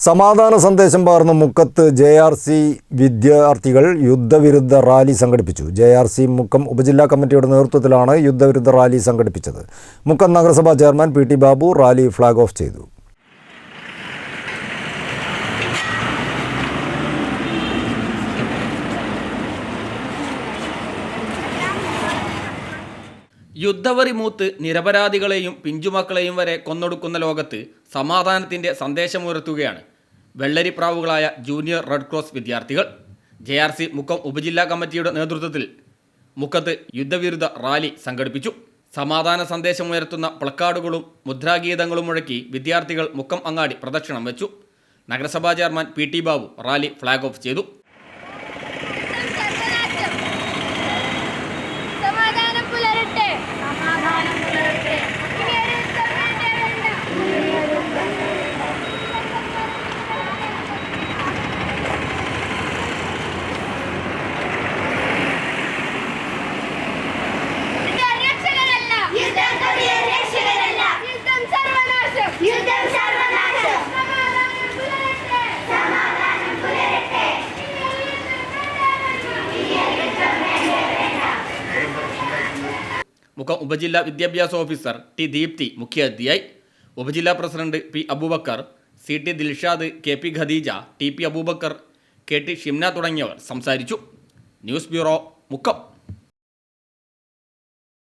സമാധാന സന്ദേശം പകർന്ന മുക്കത്ത് JRC വിദ്യാർത്ഥികൾ യുദ്ധവിരുദ്ധ റാലി സംഘടിപ്പിച്ചു. JRC മുക്കം ഉപജില്ലാ കമ്മിറ്റിയുടെ നേതൃത്വത്തിലാണ് യുദ്ധവിരുദ്ധ റാലി സംഘടിപ്പിച്ചത്. മുക്കം നഗരസഭാ chairman PT Babu rally flag off ചെയ്തു. യുദ്ധവറി മൂത്ത് നിരപരാധികളെയും പിഞ്ചുമക്കളെയും വരെ കൊന്നൊടുക്കുന്ന ലോകത്ത് സമാധാനത്തിൻ്റെ സന്ദേശമുയർത്തുകയാണ് വെള്ളരിപ്രാവുകളായ ജൂനിയർ റെഡ് ക്രോസ് വിദ്യാർത്ഥികൾ. JRC മുക്കം ഉപജില്ലാ കമ്മിറ്റിയുടെ നേതൃത്വത്തിൽ മുക്കത്ത് യുദ്ധവിരുദ്ധ റാലി സംഘടിപ്പിച്ചു. സമാധാന സന്ദേശമുയർത്തുന്ന പ്ലക്കാർഡുകളും മുദ്രാഗീതങ്ങളും മുഴക്കി വിദ്യാർത്ഥികൾ മുക്കം അങ്ങാടി പ്രദക്ഷിണം വെച്ചു. നഗരസഭാ chairman PT Babu rally flag off ചെയ്തു. മുക്കം ഉപജില്ലാ വിദ്യാഭ്യാസ ഓഫീസർ T ദീപ്തി മുഖ്യാതിഥിയായി. ഉപജില്ലാ president P Aboobacker, CT Dilshad, KP Khadeeja, TP Aboobacker, KT Shimna തുടങ്ങിയവർ സംസാരിച്ചു. News bureau Mukkam.